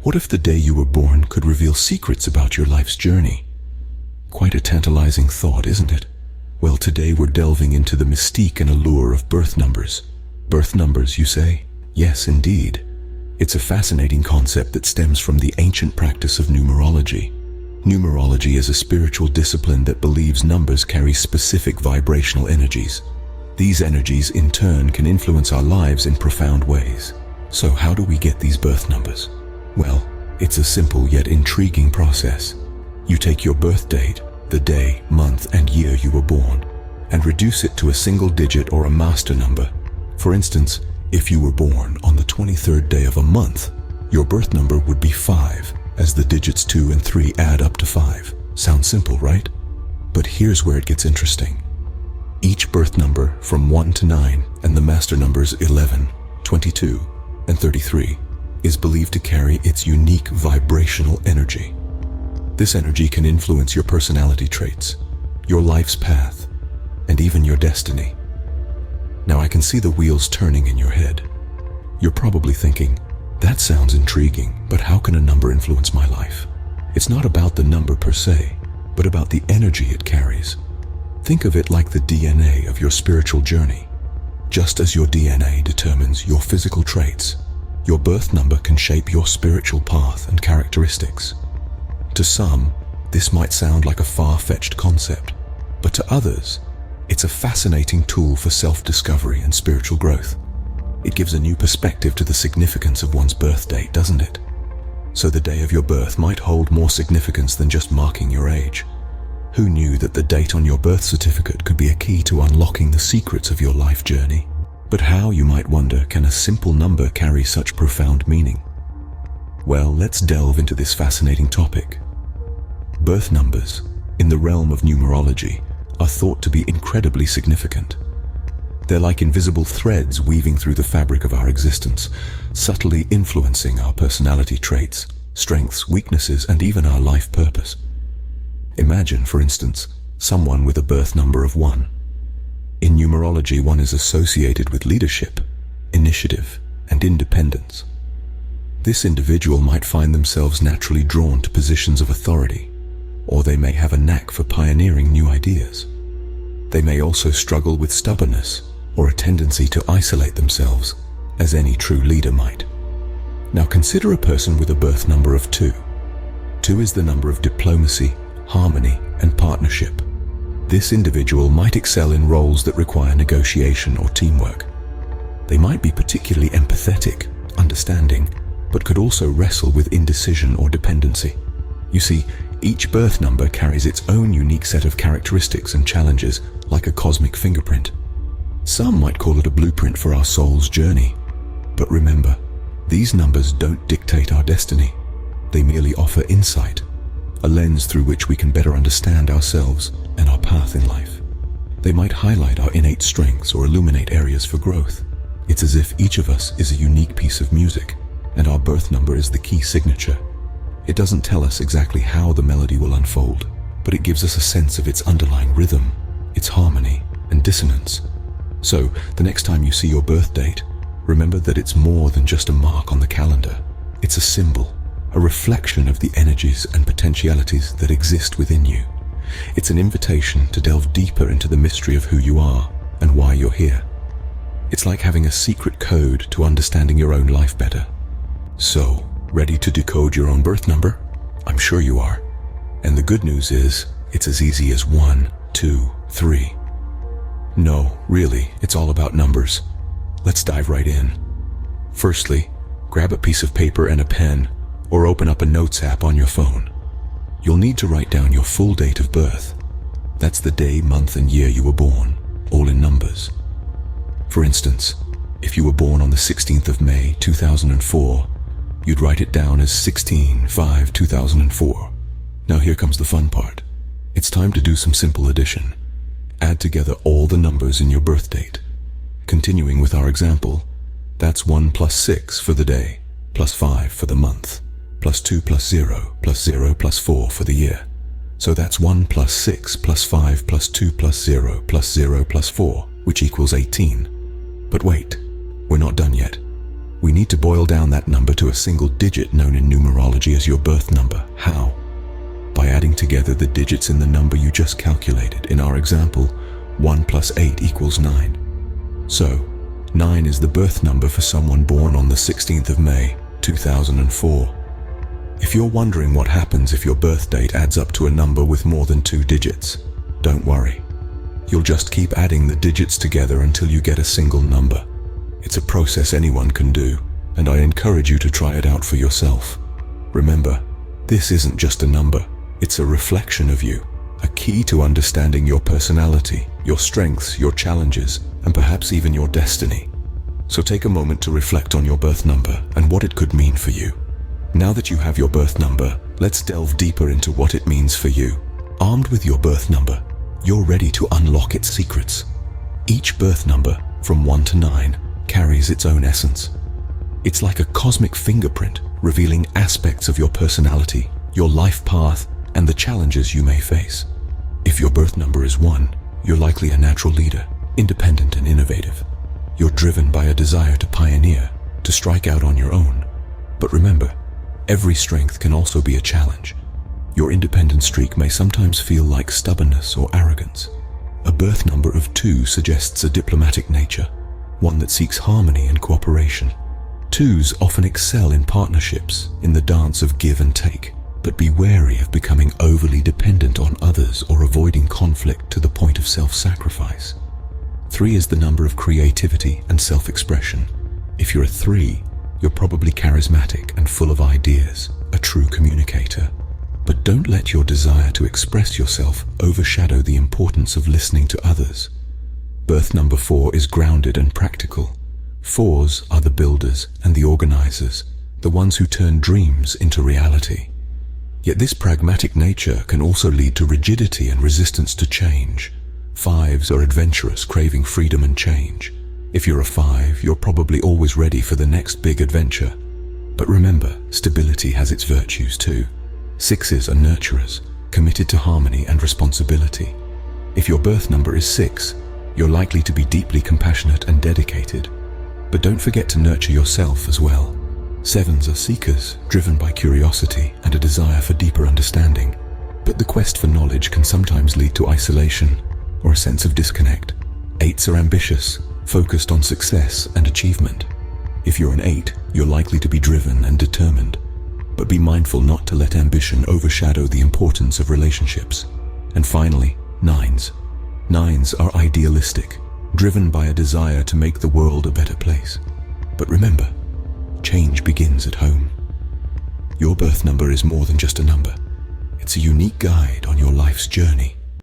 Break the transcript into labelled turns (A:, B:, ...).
A: What if the day you were born could reveal secrets about your life's journey? Quite a tantalizing thought, isn't it? Well, today we're delving into the mystique and allure of birth numbers. Birth numbers, you say? Yes, indeed. It's a fascinating concept that stems from the ancient practice of numerology. Numerology is a spiritual discipline that believes numbers carry specific vibrational energies. These energies, in turn, can influence our lives in profound ways. So how do we get these birth numbers? Well, it's a simple yet intriguing process. You take your birth date, the day, month, and year you were born, and reduce it to a single digit or a master number. For instance, if you were born on the 23rd day of a month, your birth number would be 5, as the digits 2 and 3 add up to 5. Sounds simple, right? But here's where it gets interesting. Each birth number from 1 to 9 and the master numbers 11, 22, and 33 is believed to carry its unique vibrational energy. This energy can influence your personality traits, your life's path, and even your destiny. Now I can see the wheels turning in your head. You're probably thinking, that sounds intriguing, but how can a number influence my life? It's not about the number per se, but about the energy it carries. Think of it like the DNA of your spiritual journey. Just as your DNA determines your physical traits, your birth number can shape your spiritual path and characteristics. To some, this might sound like a far-fetched concept, but to others, it's a fascinating tool for self-discovery and spiritual growth. It gives a new perspective to the significance of one's birth date, doesn't it? So the day of your birth might hold more significance than just marking your age. Who knew that the date on your birth certificate could be a key to unlocking the secrets of your life journey? But how, you might wonder, can a simple number carry such profound meaning? Well, let's delve into this fascinating topic. Birth numbers, in the realm of numerology, are thought to be incredibly significant. They're like invisible threads weaving through the fabric of our existence, subtly influencing our personality traits, strengths, weaknesses, and even our life purpose. Imagine, for instance, someone with a birth number of 1. In numerology, 1 is associated with leadership, initiative, and independence. This individual might find themselves naturally drawn to positions of authority, or they may have a knack for pioneering new ideas. They may also struggle with stubbornness or a tendency to isolate themselves, as any true leader might. Now consider a person with a birth number of 2. 2 is the number of diplomacy, harmony, and partnership. This individual might excel in roles that require negotiation or teamwork. They might be particularly empathetic, understanding, but could also wrestle with indecision or dependency. You see, each birth number carries its own unique set of characteristics and challenges, like a cosmic fingerprint. Some might call it a blueprint for our soul's journey. But remember, these numbers don't dictate our destiny. They merely offer insight, a lens through which we can better understand ourselves and our path in life. They might highlight our innate strengths or illuminate areas for growth. It's as if each of us is a unique piece of music, and our birth number is the key signature. It doesn't tell us exactly how the melody will unfold, but it gives us a sense of its underlying rhythm, its harmony, and dissonance. So, the next time you see your birth date, remember that it's more than just a mark on the calendar. It's a symbol, a reflection of the energies and potentialities that exist within you. It's an invitation to delve deeper into the mystery of who you are and why you're here. It's like having a secret code to understanding your own life better. So, ready to decode your own birth number? I'm sure you are. And the good news is, it's as easy as 1, 2, 3. No, really, it's all about numbers. Let's dive right in. Firstly, grab a piece of paper and a pen, or open up a notes app on your phone. You'll need to write down your full date of birth. That's the day, month, and year you were born, all in numbers. For instance, if you were born on the 16th of May, 2004, you'd write it down as 16/5/2004. Now here comes the fun part. It's time to do some simple addition. Add together all the numbers in your birth date. Continuing with our example, that's 1 plus 6 for the day, plus 5 for the month, plus 2 plus 0, plus 0 plus 4 for the year. So that's 1 plus 6 plus 5 plus 2 plus 0 plus 0 plus 4, which equals 18. But wait, we're not done yet. We need to boil down that number to a single digit known in numerology as your birth number. How? By adding together the digits in the number you just calculated. In our example, 1 plus 8 equals 9. So, 9 is the birth number for someone born on the 16th of May, 2004. If you're wondering what happens if your birth date adds up to a number with more than 2 digits, don't worry. You'll just keep adding the digits together until you get a single number. It's a process anyone can do, and I encourage you to try it out for yourself. Remember, this isn't just a number, it's a reflection of you, a key to understanding your personality, your strengths, your challenges, and perhaps even your destiny. So take a moment to reflect on your birth number and what it could mean for you. Now that you have your birth number, let's delve deeper into what it means for you. Armed with your birth number, you're ready to unlock its secrets. Each birth number, from 1 to 9, carries its own essence. It's like a cosmic fingerprint, revealing aspects of your personality, your life path, and the challenges you may face. If your birth number is 1, you're likely a natural leader, independent and innovative. You're driven by a desire to pioneer, to strike out on your own. But remember, every strength can also be a challenge. Your independent streak may sometimes feel like stubbornness or arrogance. A birth number of 2 suggests a diplomatic nature, one that seeks harmony and cooperation. 2s often excel in partnerships, in the dance of give and take, but be wary of becoming overly dependent on others or avoiding conflict to the point of self-sacrifice. 3 is the number of creativity and self-expression. If you're a 3, you're probably charismatic and full of ideas, a true communicator. But don't let your desire to express yourself overshadow the importance of listening to others. Birth number 4 is grounded and practical. 4s are the builders and the organizers, the ones who turn dreams into reality. Yet this pragmatic nature can also lead to rigidity and resistance to change. 5s are adventurous, craving freedom and change. If you're a 5, you're probably always ready for the next big adventure. But remember, stability has its virtues too. 6s are nurturers, committed to harmony and responsibility. If your birth number is 6, you're likely to be deeply compassionate and dedicated. But don't forget to nurture yourself as well. 7s are seekers, driven by curiosity and a desire for deeper understanding. But the quest for knowledge can sometimes lead to isolation or a sense of disconnect. 8s are ambitious, focused on success and achievement. If you're an 8, you're likely to be driven and determined. But be mindful not to let ambition overshadow the importance of relationships. And finally, 9s. 9s are idealistic, driven by a desire to make the world a better place. But remember, change begins at home. Your birth number is more than just a number. It's a unique guide on your life's journey.